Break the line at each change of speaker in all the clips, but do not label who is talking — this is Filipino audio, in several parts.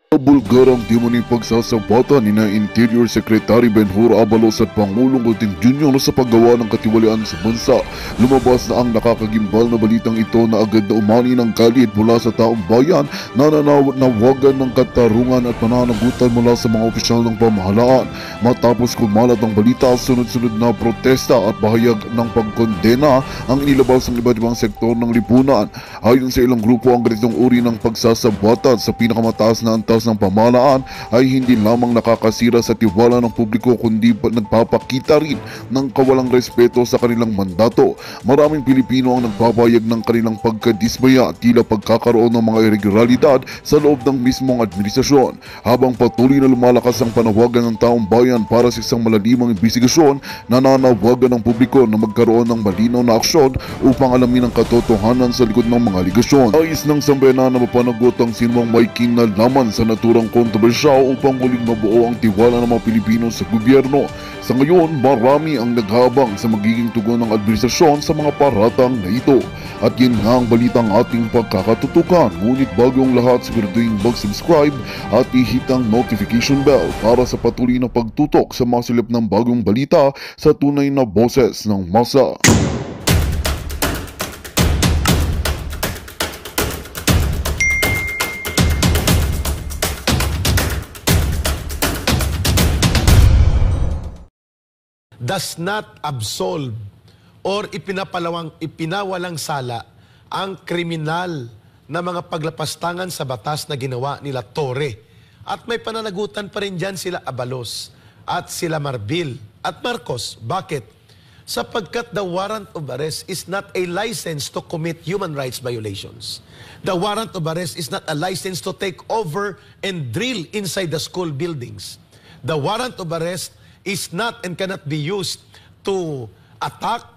Bulgarang di mo ni pagsasabatan ni na Interior Secretary Benhur Abalos at Pangulong Godin Jr. sa paggawa ng katiwalian sa bansa. Lumabas na ang nakakagimbal na balitang ito na agad na umani ng galit mula sa taong bayan na nanawagan ng katarungan at pananagutan mula sa mga opisyal ng pamahalaan. Matapos kumalat ang balita, sunod-sunod na protesta at bahayag ng pagkondena ang inilabas ng iba't ibang sektor ng lipunan. Ayon sa ilang grupo, ang ganitong uri ng pagsasabatan sa pinakamataas na antas ng pamahalaan ay hindi lamang nakakasira sa tiwala ng publiko kundi nagpapakita rin ng kawalang respeto sa kanilang mandato. Maraming Pilipino ang nagpapahayag ng kanilang pagkadismaya at tila pagkakaroon ng mga irregulalidad sa loob ng mismong administrasyon. Habang patuloy na lumalakas ang panawagan ng taong bayan para sa isang malalimang imbestigasyon, nananawagan ng publiko na magkaroon ng malinaw na aksyon upang alamin ang katotohanan sa likod ng mga aligasyon. Nais ng sambayanan na mapanagot ang sinumang may kinalaman sa naturang kontrobersya upang muling mabuo ang tiwala ng mga Pilipino sa gobyerno. Sa ngayon, marami ang naghabang sa magiging tugon ng administrasyon sa mga paratang na ito. At yun nga ang balitang ating pagkakatutukan. Ngunit bago ang lahat, siguraduhin mag-subscribe at i-hit ang notification bell para sa patuloy na pagtutok sa mga silip ng bagong balita sa tunay na boses ng masa.
Does not absolve or ipinawalang sala ang kriminal na mga paglapastangan sa batas na ginawa nila Torre. At may pananagutan pa rin dyan sila Abalos at sila Marbil at Marcos. Bakit? Sapagkat the warrant of arrest is not a license to commit human rights violations. The warrant of arrest is not a license to take over and drill inside the school buildings. The warrant of arrest is not and cannot be used to attack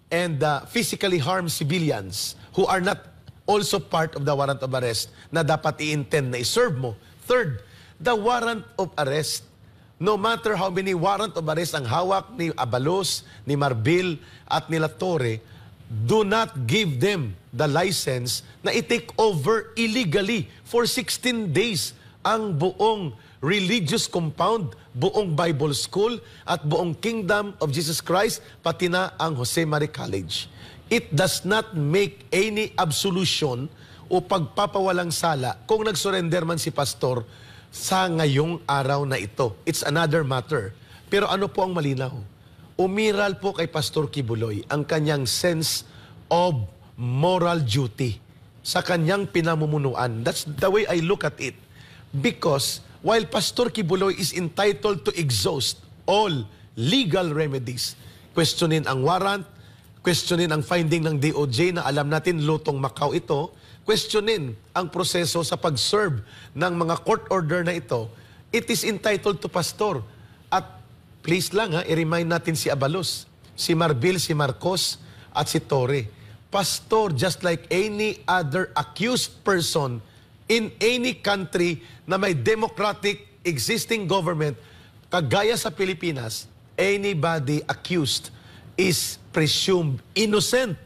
and physically harm civilians who are not also part of the warrant of arrest na dapat i-intend na i-serve mo. Third, the warrant of arrest, no matter how many warrant of arrest ang hawak ni Abalos, ni Marbil at nila Torre, do not give them the license na i-take over illegally for 16 days ang buong religious compound, buong Bible School at buong Kingdom of Jesus Christ, pati na ang Jose Marie College. It does not make any absolution o pagpapawalang sala kung nagsurrender man si pastor sa ngayong araw na ito. It's another matter. Pero ano po ang malinaw? Umiral po kay Pastor Kibuloy ang kanyang sense of moral duty sa kanyang pinamumunuan. That's the way I look at it. Because while Pastor Kibuloy is entitled to exhaust all legal remedies, questionin ang warrant, questionin ang finding ng DOJ na alam natin lutong Macau ito, questionin ang proseso sa pag-serve ng mga court order na ito, it is entitled to Pastor. At please lang i-remind natin si Abalos, si Marbil, si Marcos, at si Torre. Pastor, just like any other accused person in any country na may democratic existing government, kagaya sa Pilipinas, anybody accused is presumed innocent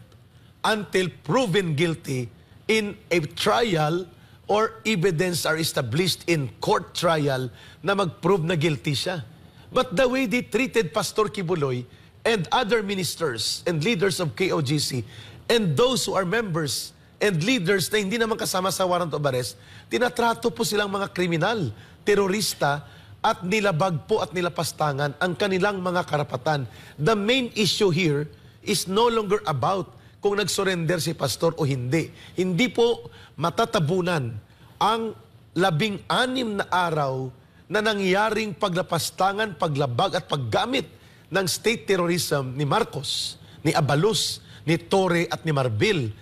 until proven guilty in a trial or evidence are established in court trial na mag-prove na guilty siya. But the way they treated Pastor Kibuloy and other ministers and leaders of KOGC and those who are members and leaders na hindi naman kasama sa warrant of arrest, tinatrato po silang mga kriminal, terorista, at nilabag po at nilapastangan ang kanilang mga karapatan. The main issue here is no longer about kung nag-surrender si pastor o hindi. Hindi po matatabunan ang 16 na araw na nangyaring paglapastangan, paglabag at paggamit ng state terrorism ni Marcos, ni Abalos, ni Torre at ni Marbil.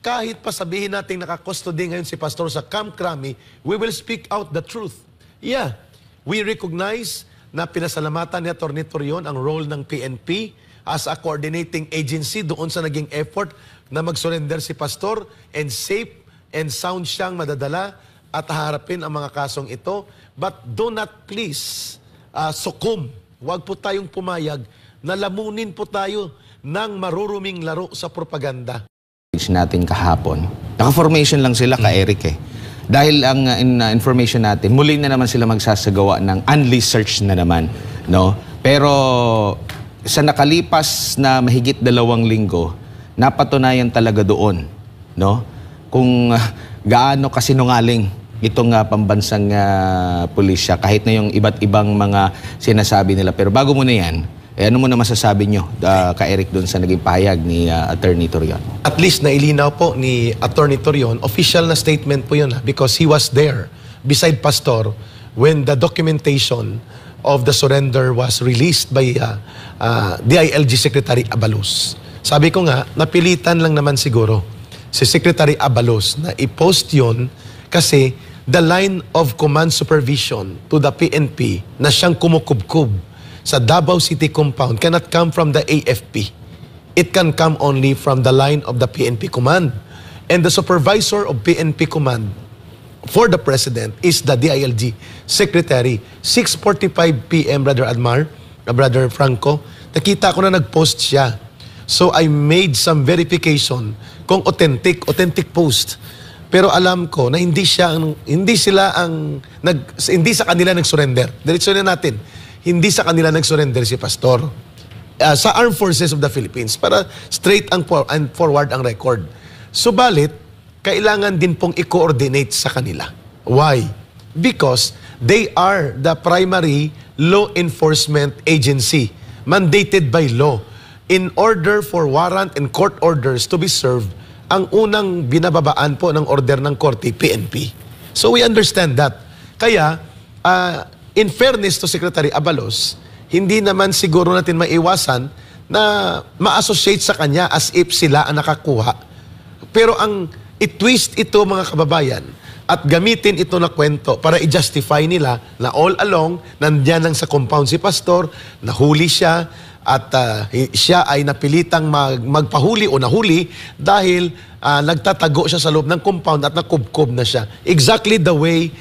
Kahit pa sabihin natin nakakustody ngayon si pastor sa Camp Crame, we will speak out the truth. Yeah, we recognize na pinasalamatan ni Atty. Torion ang role ng PNP as a coordinating agency doon sa naging effort na mag-surrender si pastor and safe and sound siyang madadala at haharapin ang mga kasong ito. But do not please succumb. Huwag po tayong pumayag na lamunin po tayo ng maruruming laro sa propaganda.
Natin kahapon. Naka-formation lang sila ka Eric eh. Dahil ang information natin, muli na naman sila magsasagawa ng unleashed search na naman, no? Pero sa nakalipas na mahigit 2 linggo, napatunayan talaga doon, no? Kung gaano kasinungaling itong pambansang pulisya, kahit na yung iba't ibang mga sinasabi nila. Pero bago muna yan, ano mo na masasabi nyo, ka-Eric, doon sa naging pahayag ni Attorney Torion?
At least nailinaw po ni Attorney Torion, official na statement po yun because he was there beside Pastor when the documentation of the surrender was released by DILG Secretary Abalos. Sabi ko nga, napilitan lang naman siguro si Secretary Abalos na i-post yun kasi the line of command supervision to the PNP na siyang kumukubkub sa Davao City compound cannot come from the AFP. It can come only from the line of the PNP command. And the supervisor of PNP command for the president is the DILG secretary. 6:45 p.m. Brother Admar, Brother Franco, nakita ko na nag-post siya. So I made some verification kung authentic post. Pero alam ko na hindi sa kanila nag-surrender. Diretso na natin. Hindi sa kanila nag-surrender si Pastor. Sa Armed Forces of the Philippines para straight and forward ang record. Subalit, kailangan din pong i-coordinate sa kanila. Why? Because they are the primary law enforcement agency mandated by law. In order for warrant and court orders to be served, ang unang binababaan po ng order ng korte, PNP. So we understand that. Kaya, in fairness to Secretary Abalos, hindi naman siguro natin maiwasan na ma-associate sa kanya as if sila ang nakakuha. Pero ang i-twist ito mga kababayan at gamitin ito na kwento para i-justify nila na all along nandiyan lang sa compound si Pastor, nahuli siya at siya ay napilitang magpahuli o nahuli dahil nagtatago siya sa loob ng compound at nakubkob na siya. Exactly the way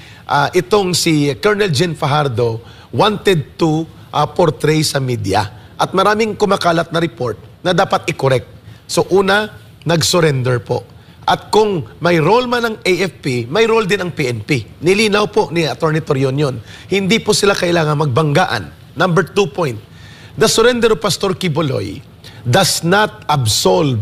itong si Colonel Jen Fajardo wanted to portray sa media. At maraming kumakalat na report na dapat i-correct. So una, nag-surrender po. At kung may role man ng AFP, may role din ang PNP. Nilinaw po ni Attorney Torion yun. Hindi po sila kailangan magbanggaan. Number 2 point, the surrender of Pastor Kibuloy does not absolve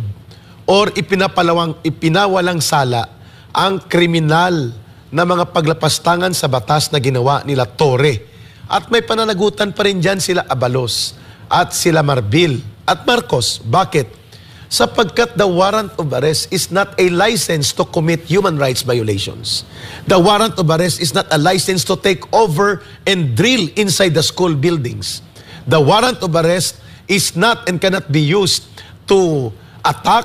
or ipinawalang sala ang kriminal na mga paglapastangan sa batas na ginawa nila Torre. At may pananagutan pa rin dyan sila Abalos at sila Marbil at Marcos. Bakit? Sapagkat the warrant of arrest is not a license to commit human rights violations. The warrant of arrest is not a license to take over and drill inside the school buildings. The warrant of arrest is not and cannot be used to attack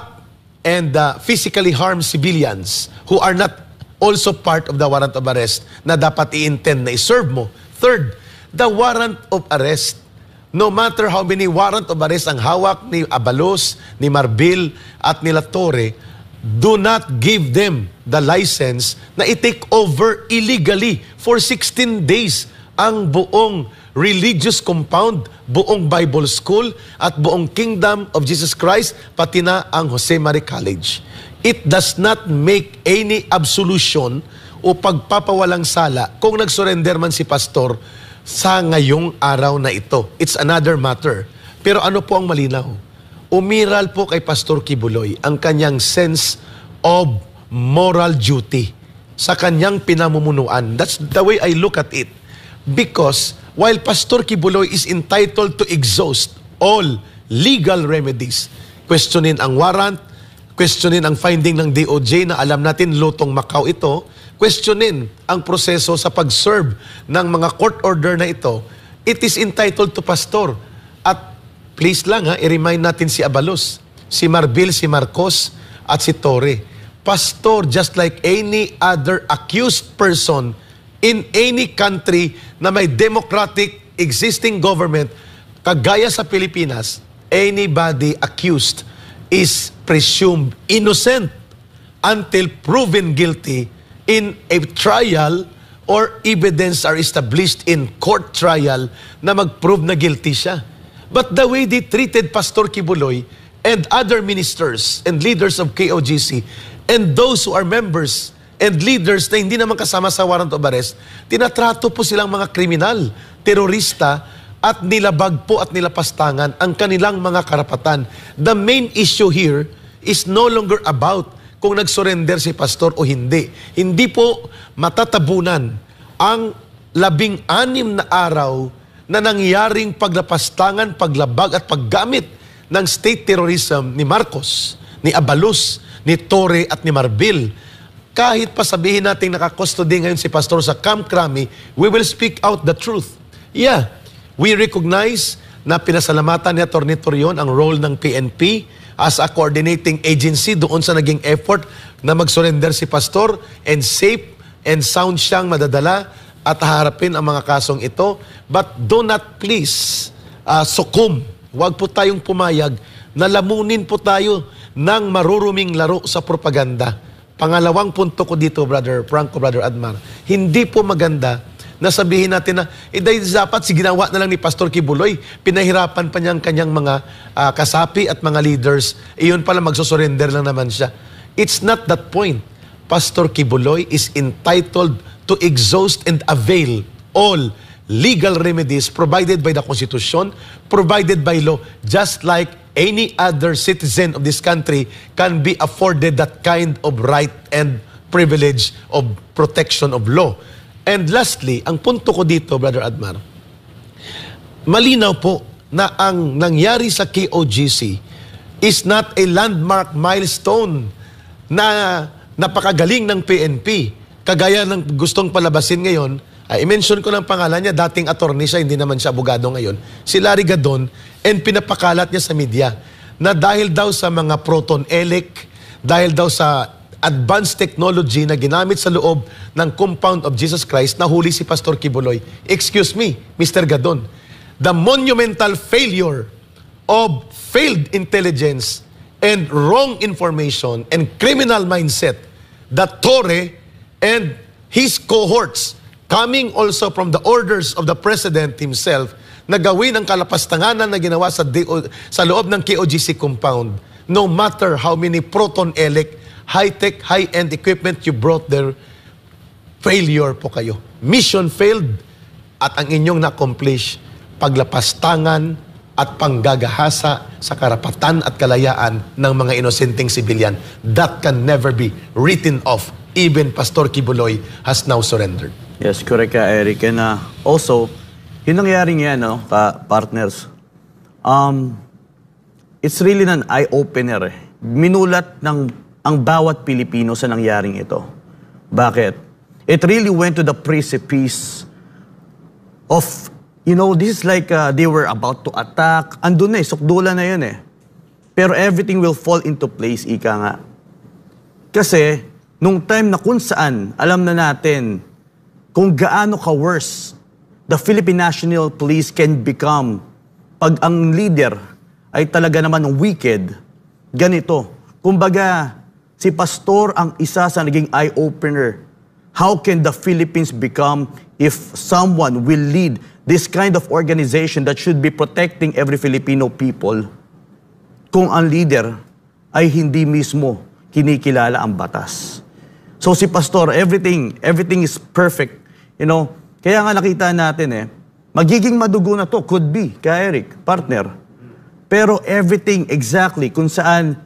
and physically harm civilians who are not also part of the warrant of arrest na dapat i-intend na i-serve mo. Third, the warrant of arrest, no matter how many warrant of arrest ang hawak ni Abalos, ni Marbil, at nila Torre, do not give them the license na i-take over illegally for 16 days ang buong religious compound, buong Bible School, at buong Kingdom of Jesus Christ, pati na ang Jose Marie College. It does not make any absolution o pagpapawalang sala kung nag-surrender man si Pastor sa ngayong araw na ito. It's another matter. Pero ano po ang malinaw? Umiral po kay Pastor Kibuloy ang kanyang sense of moral duty sa kanyang pinamumunuan. That's the way I look at it. Because while Pastor Kibuloy is entitled to exhaust all legal remedies, questionin ang warrant, questionin ang finding ng DOJ na alam natin lutong Macau ito, questionin ang proseso sa pag-serve ng mga court order na ito, it is entitled to Pastor. At please lang i-remind natin si Abalos, si Marbil, si Marcos, at si Torre. Pastor, just like any other accused person in any country na may democratic existing government, kagaya sa Pilipinas, anybody accused is presumed innocent until proven guilty in a trial or evidence are established in court trial na mag-prove na guilty siya. But the way they treated Pastor Kibuloy and other ministers and leaders of KOGC and those who are members and leaders na hindi naman kasama sa warrant of arrest, tinatrato po silang mga kriminal, terorista, at nilabag po at nilapastangan ang kanilang mga karapatan. The main issue here is no longer about kung nag-surrender si pastor o hindi. Hindi po matatabunan ang 16 na araw na nangyaring paglapastangan, paglabag at paggamit ng state terrorism ni Marcos, ni Abalos, ni Torre at ni Marbil. Kahit pa sabihin natin nakakustody ngayon si pastor sa Camp Crame, we will speak out the truth. Yeah, we recognize na pinasalamatan ni Atty. Torion ang role ng PNP as a coordinating agency doon sa naging effort na mag-surrender si pastor, and safe and sound siyang madadala at haharapin ang mga kasong ito. But do not please succumb. Huwag po tayong pumayag na lamunin po tayo ng maruruming laro sa propaganda. Pangalawang punto ko dito, Brother Franco, Brother Admar, hindi po maganda na sabihin natin na, dahil dapat ginawa na lang ni Pastor Kibuloy, pinahirapan pa niyang kanyang mga kasapi at mga leaders, iyon pala magsusurrender lang naman siya. It's not that point. Pastor Kibuloy is entitled to exhaust and avail all legal remedies provided by the Constitution, provided by law, just like any other citizen of this country can be afforded that kind of right and privilege of protection of law. And lastly, ang punto ko dito, Brother Admar, malinaw po na ang nangyari sa KOGC is not a landmark milestone na napakagaling ng PNP. Kagaya ng gustong palabasin ngayon, i-mention ko ng pangalan niya, dating attorney siya, hindi naman siya abogado ngayon, si Larry Gadon, and pinapakalat niya sa media na dahil daw sa mga proton-elec, dahil daw sa advanced technology na ginamit sa loob ng compound of Jesus Christ, nahuli si Pastor Kibuloy. Excuse me, Mr. Gadon, the monumental failure of failed intelligence and wrong information and criminal mindset that Torre and his cohorts, coming also from the orders of the President himself, na gawin ang kalapastanganan na ginawa sa loob ng KOGC compound. No matter how many proton-elec, high-tech, high-end equipment you brought there, failure po kayo. Mission failed, at ang inyong na-accomplish, paglapastangan at panggagahasa sa karapatan at kalayaan ng mga inosenteng sibilyan. That can never be written off. Even Pastor Kibuloy has now surrendered.
Yes, correct ka, Eric. And also, yung nangyaring yan, no, partners, it's really an eye-opener. Minulat ng ang bawat Pilipino sa nangyaring ito. Bakit? It really went to the precipice of, you know, this is like they were about to attack. Andun na sukdula na yun Pero everything will fall into place, ika nga. Kasi, nung time na kung saan, alam na natin kung gaano ka-worse the Philippine National Police can become pag ang leader ay talaga naman wicked, ganito. Kumbaga, si Pastor ang isa sa naging eye-opener. How can the Philippines become if someone will lead this kind of organization that should be protecting every Filipino people kung ang leader ay hindi mismo kinikilala ang batas? So si Pastor, everything is perfect. You know, kaya nga nakita natin magiging madugo na to, could be, ka Eric, partner. Pero everything exactly kung saan,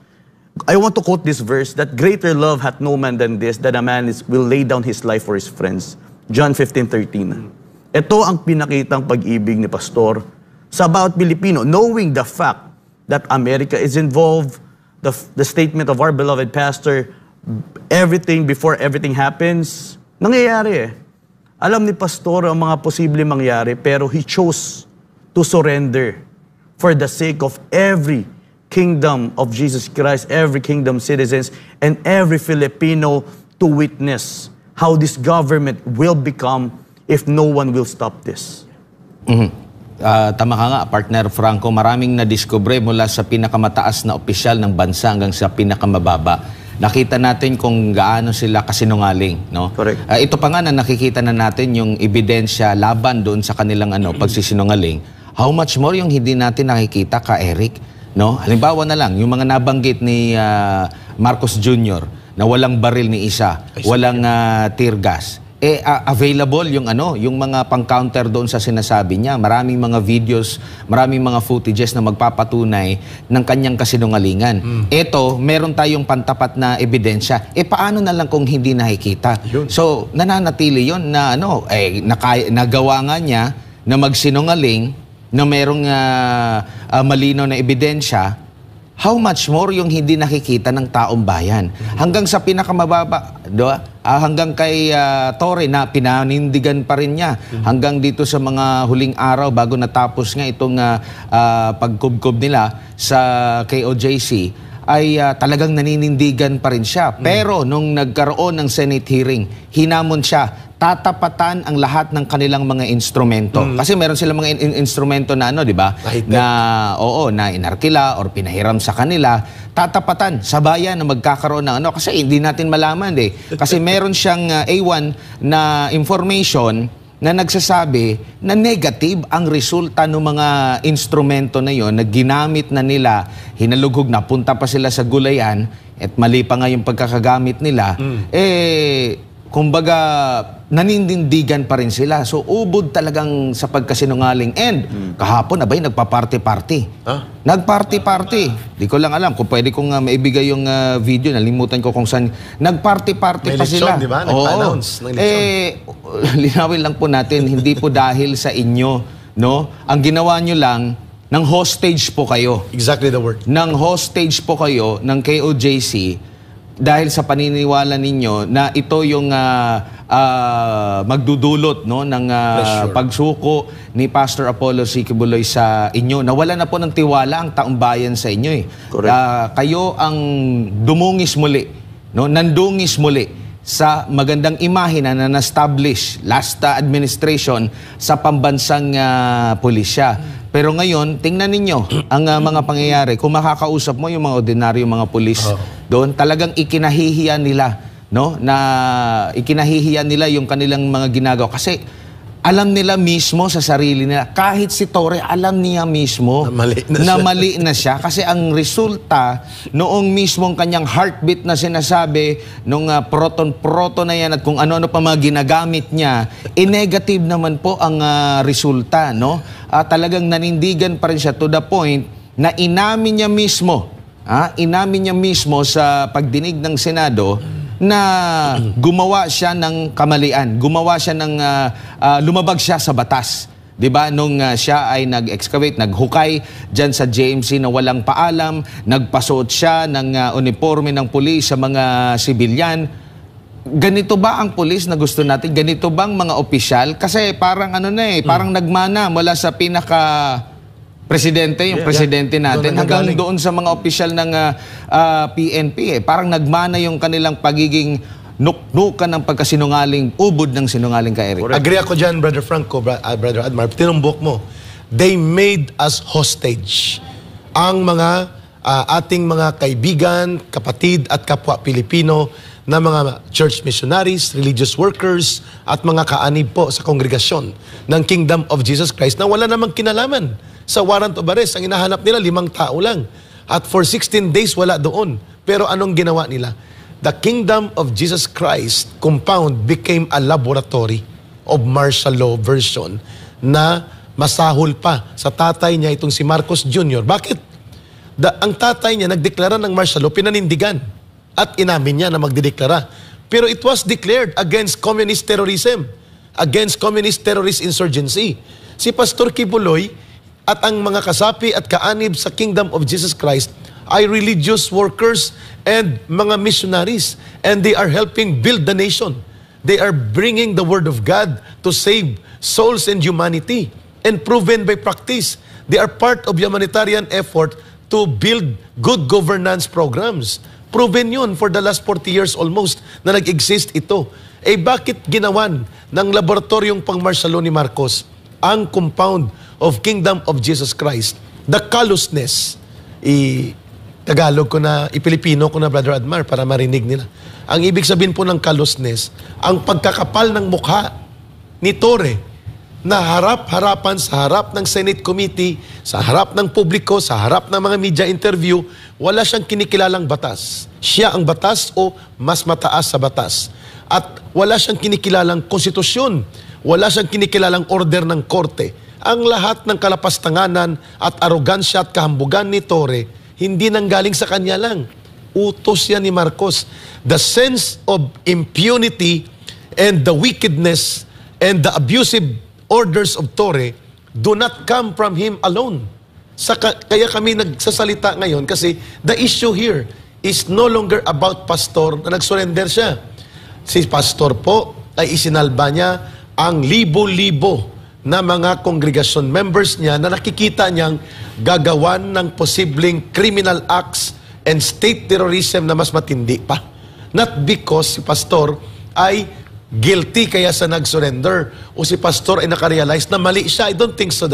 I want to quote this verse, that greater love hath no man than this, that a man will lay down his life for his friends. John 15:13. Ito ang pinakitang pag-ibig ni Pastor sa bawat Pilipino, knowing the fact that America is involved, the statement of our beloved pastor, everything before everything happens, nangyayari Alam ni Pastor ang mga posibleng mangyari, pero he chose to surrender for the sake of every kingdom of Jesus Christ, every kingdom citizens, and every Filipino to witness how this government will become if no one will stop this.
Tama ka nga, partner Franco, maraming nadiskubre mula sa pinakamataas na opisyal ng bansa hanggang sa pinakamababa. Nakita natin kung gaano sila kasinungaling, no?
Correct.
Ito pa nga na nakikita na natin yung ebidensya laban doon sa kanilang pagsisinungaling. How much more yung hindi natin nakikita ka, Eric, no? Halimbawa na lang, yung mga nabanggit ni Marcos Jr., na walang baril ni isa, walang tear gas. Available yung yung mga pang-counter doon sa sinasabi niya. Maraming mga videos, maraming mga footages na magpapatunay ng kanyang kasinungalingan. Ito, meron tayong pantapat na ebidensya. Paano na lang kung hindi nakikita? So, nananatili yon na nagawa nga niya na magsinungaling na merong malinaw na ebidensya. How much more yung hindi nakikita ng taong bayan? Hanggang sa pinakamababa, hanggang kay Torre na pinanindigan pa rin niya. Hanggang dito sa mga huling araw bago natapos nga itong pagkubkob nila sa KOJC, ay talagang naninindigan pa rin siya. Pero nung nagkaroon ng Senate hearing, hinamon siya, tatapatan ang lahat ng kanilang mga instrumento. Kasi meron silang mga instrumento na di ba? Na inarkila or pinahiram sa kanila, tatapatan sa bayan na magkakaroon ng kasi hindi natin malaman Kasi meron siyang A1 na information na nagsasabi na negative ang resulta ng mga instrumento na yon na ginamit na nila, hinalugog na, punta pa sila sa gulayan at mali pa nga yung pagkakagamit nila, kumbaga, nanindigan pa rin sila. So, ubod talagang sa pagkasinungaling. And, kahapon, nagpa-party-party. Nag-party-party. Di ko lang alam kung pwede kong maibigay yung video. Nalimutan ko kung saan. Nag-party-party pa sila.
May eleksyon, di ba? Nagpa-announce ng eleksyon.
Linawin lang po natin, hindi po dahil sa inyo, no? Ang ginawa nyo lang, ng hostage po kayo.
Exactly the word.
Ng hostage po kayo ng KOJC dahil sa paniniwala ninyo na ito yung magdudulot ng pagsuko ni Pastor Apollo C. Quiboloy sa inyo. Nawala na po ng tiwala ang taong bayan sa inyo. Kayo ang dumungis muli, nandungis muli sa magandang imahe na na-establish last administration sa pambansang pulisya. Pero ngayon, tingnan ninyo ang mga pangyayari. Kung makakausap mo yung mga ordinaryo mga pulis doon, talagang ikinahihiya nila, ikinahihiya nila yung kanilang mga ginagawa. Kasi alam nila mismo sa sarili nila, kahit si Torre, alam niya mismo na mali na siya. Kasi ang resulta, noong mismong kanyang heartbeat na sinasabi, nung proton na yan at kung ano-ano pa mga ginagamit niya, negative naman po ang resulta. Talagang nanindigan pa rin siya to the point na inamin niya mismo sa pagdinig ng Senado na gumawa siya ng kamalian, lumabag siya sa batas. 'Di ba? Nung siya ay nag-excavate, naghukay diyan sa JMC na walang paalam, nagpasuot siya ng uniforme ng pulis sa mga sibilyan. Ganito ba ang pulis na gusto natin? Ganito bang mga opisyal? Kasi parang parang nagmana mula sa presidente, yung presidente natin, hanggang doon sa mga opisyal ng PNP. Parang nagmana yung kanilang pagiging nuknukan ng pagkasinungaling, ubod ng sinungaling ka, Eric.
Agree ako dyan, Brother Franco, Brother Admar. Tinumbok mo. They made us hostage. Ang mga ating mga kaibigan, kapatid at kapwa Pilipino na mga church missionaries, religious workers, at mga kaanib po sa kongregasyon ng Kingdom of Jesus Christ na wala namang kinalaman. Sa warrant of arrest, ang hinahanap nila 5 tao lang. At for 16 days, wala doon. Pero anong ginawa nila? The Kingdom of Jesus Christ compound became a laboratory of martial law version na masahol pa sa tatay niya itong si Marcos Jr. Bakit? Ang tatay niya nagdeklara ng martial law, pinanindigan. At inamin niya na magdideklara. Pero it was declared against communist terrorism, against communist terrorist insurgency. Si Pastor Quiboloy at ang mga kasapi at kaanib sa Kingdom of Jesus Christ ay religious workers and mga missionaries. And they are helping build the nation. They are bringing the Word of God to save souls and humanity. And proven by practice, they are part of humanitarian effort to build good governance programs. Proven yun for the last 40 years almost na nag-exist ito. Bakit ginawan ng laboratoryong pang-martial law ni Marcos ang compound of Kingdom of Jesus Christ? The callousness, Tagalog ko na, Pilipino ko na, Brother Admar, para marinig nila. Ang ibig sabihin po ng callousness, ang pagkakapal ng mukha ni Torre na harap-harapan sa harap ng Senate Committee, sa harap ng publiko, sa harap ng mga media interview, wala siyang kinikilalang batas. siya ang batas o mas mataas sa batas. At wala siyang kinikilalang konstitusyon, wala siyang kinikilalang order ng korte. Ang lahat ng kalapastanganan at arogansya at kahambugan ni Torre, hindi nanggaling sa kanya lang. Utos yan ni Marcos. The sense of impunity and the wickedness and the abusive orders of Torre do not come from him alone. Kaya kami nagsasalita ngayon kasi the issue here is no longer about pastor na nag-surrender siya. Si pastor po ay isinalba niya ang libo-libo na mga congregation members niya na nakikita niyang gagawan ng posibleng criminal acts and state terrorism na mas matindi pa. Not because si pastor ay guilty kaya sa nag-surrender o si pastor ay nakarealize na mali siya. I don't think so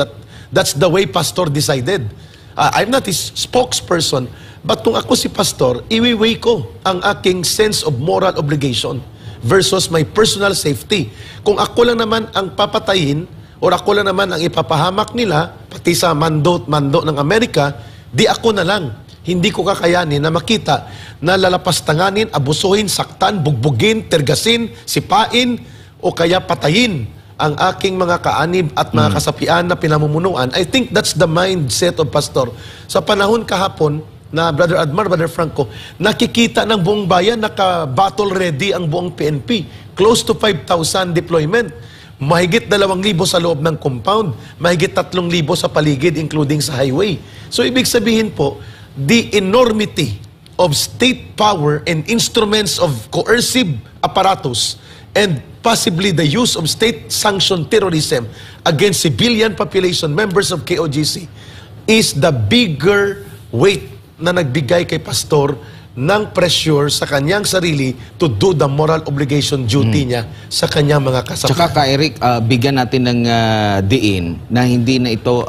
that's the way pastor decided. I'm not his spokesperson, but kung ako si pastor, iwiweigh ko ang aking sense of moral obligation versus my personal safety. Kung ako lang naman ang papatayin or ako lang naman ang ipapahamak nila, pati sa mando ng Amerika, di ako na lang. Hindi ko kakayanin na makita na lalapastanganin, abusuhin, saktan, bugbugin, tergasin, sipain, o kaya patayin ang aking mga kaanib at mga kasapian na pinamumunuan. I think that's the mindset of pastor. Sa panahon kahapon na Brother Admar, Brother Franco, nakikita ng buong bayan, naka-battle ready ang buong PNP. Close to 5,000 deployment. Mahigit 2,000 sa loob ng compound. Mahigit 3,000 sa paligid, including sa highway. So, ibig sabihin po, the enormity of state power and instruments of coercive apparatus and possibly the use of state-sanctioned terrorism against civilian population members of KOGC is the bigger weight na nagbigay kay pastor ng pressure sa kanyang sarili to do the moral obligation duty niya sa kanyang mga kasapian.
Tsaka ka Eric, bigyan natin ng diin na hindi na ito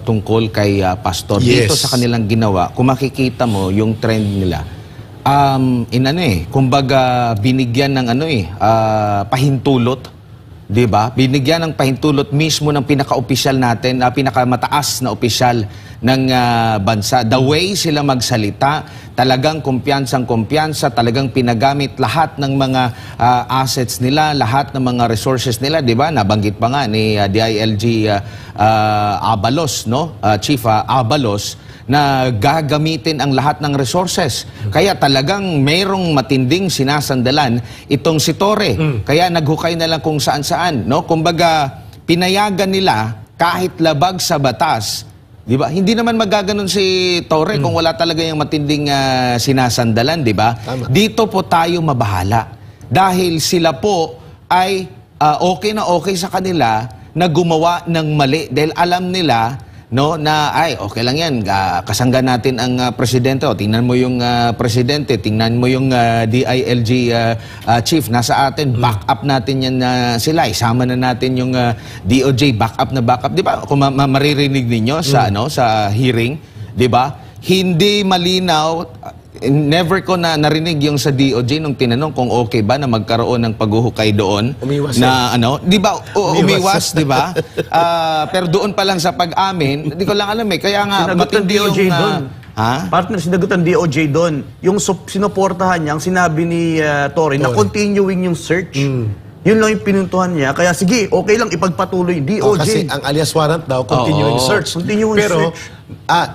tungkol kay pastor.
Yes.
Dito sa kanilang ginawa, kung makikita mo yung trend nila, kumbaga binigyan ng pahintulot, 'di ba? Binigyan ng pahintulot mismo ng pinaka-opisyal natin, pinakamataas na opisyal ng bansa. The way sila magsalita, talagang kumpiyansang-kumpiyansa, talagang pinagamit lahat ng mga assets nila, lahat ng mga resources nila, 'di ba? Nabanggit pa nga ni DILG Abalos, no? Chief Abalos, na gagamitin ang lahat ng resources. Kaya talagang mayroong matinding sinasandalan itong si Torre. Kaya naghukay na lang kung saan-saan, no? Kumbaga, pinayagan nila kahit labag sa batas. Di ba? Hindi naman magaganon si Torre kung wala talaga yung matinding sinasandalan, di ba? Dito po tayo mabahala. Dahil sila po ay okay sa kanila na gumawa ng mali. Dahil alam nila, no, na ay okay lang yan, kasangga natin ang presidente, o tingnan mo yung presidente, tingnan mo yung DILG chief nasa atin, back up natin yan sila, isama na natin yung DOJ, back up, di ba? Kung maririnig ninyo sa sa hearing, di ba? Hindi malinaw, never ko na narinig yung sa DOJ nung tinanong kung okay ba na magkaroon ng paghuhukay doon.
Umiwas
na di ba? Umiwas, di ba? Pero doon pa lang sa pag-amin, hindi ko lang alam kaya nga
Sinagot ng DOJ doon. Partner, sinagot ng DOJ doon. Yung sinuportahan niya, ang sinabi ni Torre, na continuing yung search. Yun lang yung pinuntuhan niya. Kaya sige, okay lang ipagpatuloy DOJ.
Kasi ang alias warrant daw, continuing search.
Continuing
Pero
search.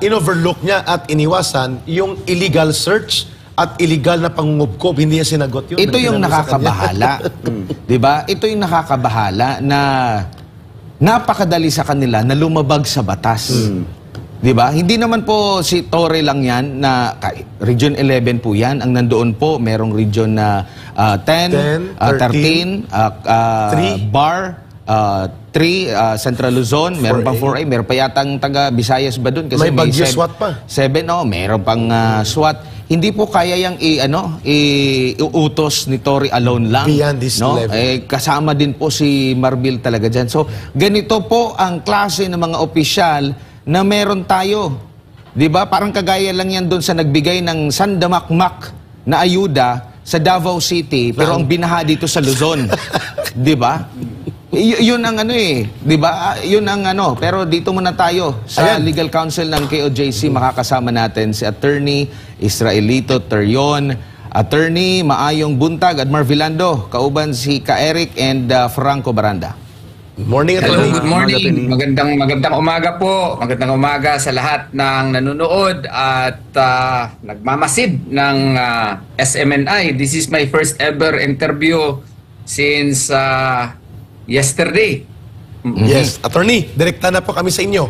in-overlook niya at iniwasan yung illegal search at illegal na pangungubkob. Hindi niya sinagot yun.
Ito yung nakakabahala. Di ba? Ito yung nakakabahala na napakadali sa kanila na lumabag sa batas. Di ba? Hindi naman po si Torre lang yan na Region 11 po yan. Ang nandoon po, merong Region 10, 13,
3,
Bar, 3, Central Luzon, meron pang 4A, meron pa yatang taga Visayas ba doon? Kasi
may Bagyo SWAT pa.
7, meron pang SWAT. Hindi po kaya yung iutos ni Torre alone lang.
Beyond this level.
Kasama din po si Marbil talaga dyan. So, ganito po ang klase ng mga opisyal na meron tayo. 'Di ba? Parang kagaya lang yan doon sa nagbigay ng sandamakmak na ayuda sa Davao City, pero ang binaha dito sa Luzon. 'Di ba? Yun ang ano eh, 'di ba? Yun ang ano, pero dito muna tayo sa
Ayan.
Legal Counsel ng KOJC. Makakasama natin si Attorney Israelito Terion. Attorney, maayong buntag, Admar Vilando, kauban si Ka Eric and Franco Baranda.
Morning,
Hello,
Attorney.
good morning. Magandang umaga po. Magandang umaga sa lahat ng nanonood at nagmamasid ng SMNI. This is my first ever interview since yesterday.
Yes, Attorney, direkta na po kami sa inyo.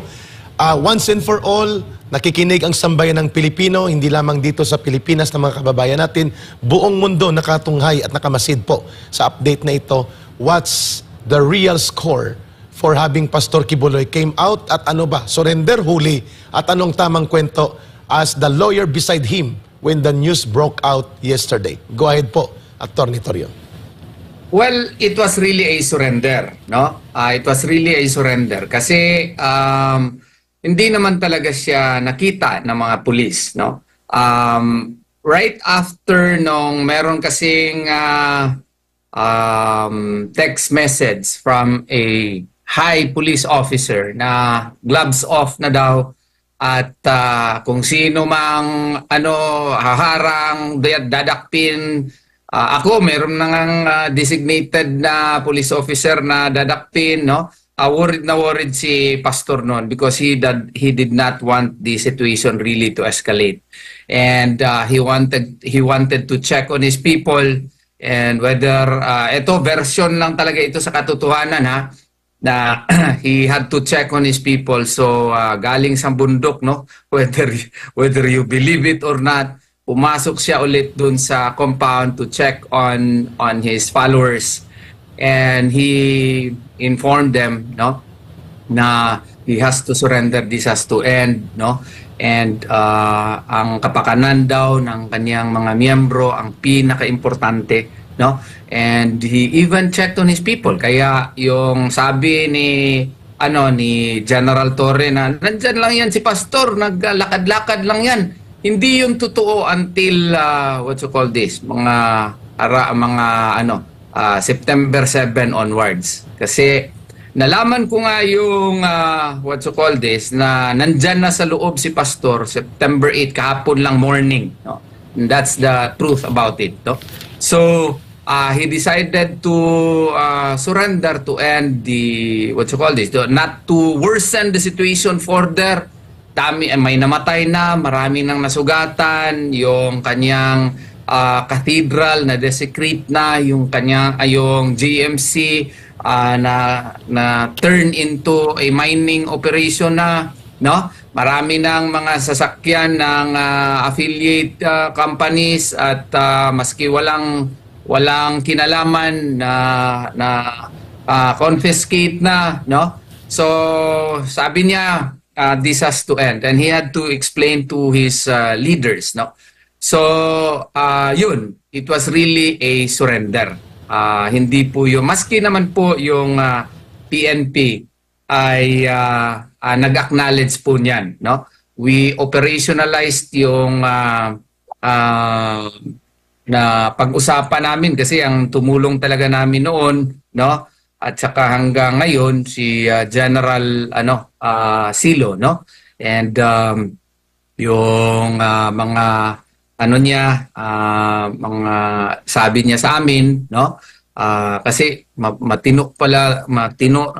Once and for all, nakikinig ang sambayan ng Pilipino, hindi lamang dito sa Pilipinas na mga kababayan natin, buong mundo nakatunghay at nakamasid po sa update na ito. What's the real score for having Pastor Kibuloy came out at ano ba, surrender, huli, at anong tamang kwento as the lawyer beside him when the news broke out yesterday? Go ahead po, Attorney Torion.
Well, it was really a surrender, no? It was really a surrender kasi hindi naman talaga siya nakita ng mga pulis, no? Right after nung meron kasing text message from a high police officer na gloves off na daw at kung sino mang haharang, dadakpin. Ako, meron nang designated na police officer na dadakpin, no? Worried si Pastor noon because he did not want the situation really to escalate. And he wanted to check on his people and whether ito version lang talaga ito sa katotohanan, ha, na he had to check on his people. So galing sa bundok, no, whether you believe it or not, pumasok siya ulit dun sa compound to check on his followers, and he informed them, no, na he has to surrender, this has to end, no, and ang kapakanan daw ng kanyang mga miyembro ang pinaka-importante, no, and he even checked on his people. Kaya yung sabi ni General Torre na nandyan lang yan si Pastor, naglalakad-lakad lang yan, hindi yung totoo until September 7 onwards. Kasi nalaman ko nga yung na nandyan na sa loob si Pastor September 8 kahapon lang morning, no? And that's the truth about it, no? So he decided to surrender to end the not to worsen the situation further. May namatay na, marami nang nasugatan, yung kanyang cathedral na desecrate na, yung GMC na turn into a mining operation na, no? Marami nang mga sasakyan ng affiliate companies at maski walang kinalaman na confiscate na, no? So sabi niya, this has to end, and he had to explain to his leaders, no? So yun, it was really a surrender. Hindi po yung, maski naman po yung PNP ay nag-acknowledge po niyan, no? We operationalized yung na pag-usapan namin kasi ang tumulong talaga namin noon, no? At saka hanggang ngayon si General Silo, no? And yung mga mga sabi niya sa amin, no? Kasi matino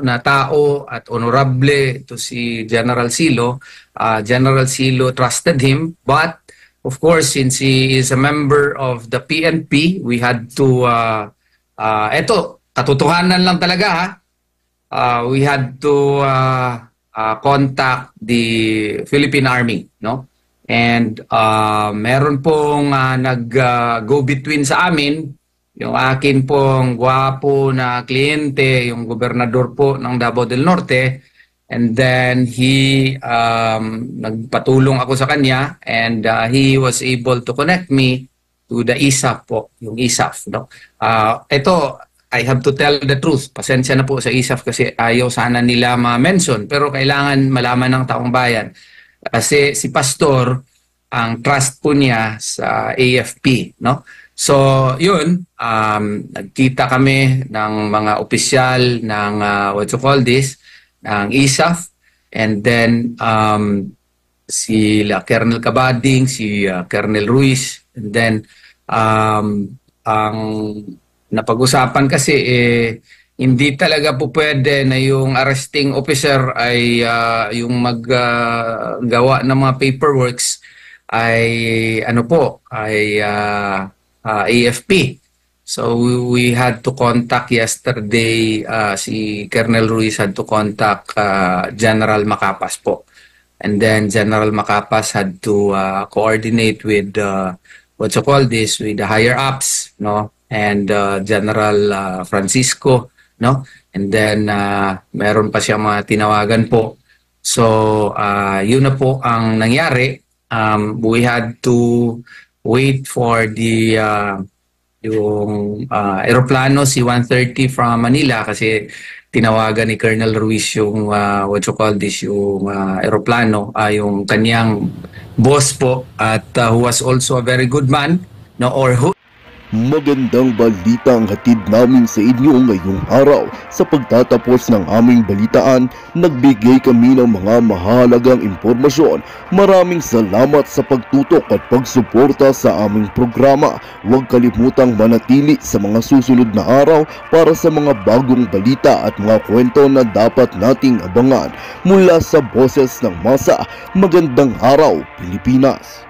na tao at honorable to si General Silo. General Silo trusted him, but of course, since he is a member of the PNP, we had to katotohanan lang talaga, ha? We had to contact the Philippine Army, no? And meron pong nag-go between sa amin, yung akin pong gwapo na kliyente, yung gobernador po ng Davao del Norte, and then he nagpatulong ako sa kanya, and he was able to connect me to the ISAF po, yung ISAF, no? Ito, I have to tell the truth. Pasensya na po sa ISAF kasi ayaw sana nila ma-mention, pero kailangan malaman ng taong bayan. Kasi si Pastor, ang trust po niya sa AFP, no? So, yun, nagkita kami ng mga opisyal ng, what you call this, ng ISAF, and then si Colonel Cabading, si Colonel Ruiz, and then ang napag-usapan kasi hindi talaga po pwede na yung arresting officer ay yung maggawa ng mga paperworks ay AFP. So we had to contact yesterday, si Colonel Ruiz had to contact General Macapas po. And then General Macapas had to coordinate with with the higher ups, no? And General Francisco, no? And then meron pa siya mga tinawagan po. So yun na po ang nangyari. We had to wait for the yung eroplano C-130 from Manila kasi tinawagan ni Colonel Ruiz yung yung eroplano, yung kanyang boss po at who was also a very good man, no, or who
Magandang balita ang hatid namin sa inyo ngayong araw. Sa pagtatapos ng aming balitaan, nagbigay kami ng mga mahalagang impormasyon. Maraming salamat sa pagtutok at pagsuporta sa aming programa. Huwag kalimutang manatili sa mga susunod na araw para sa mga bagong balita at mga kwento na dapat nating abangan. Mula sa Boses ng Masa, magandang araw, Pilipinas!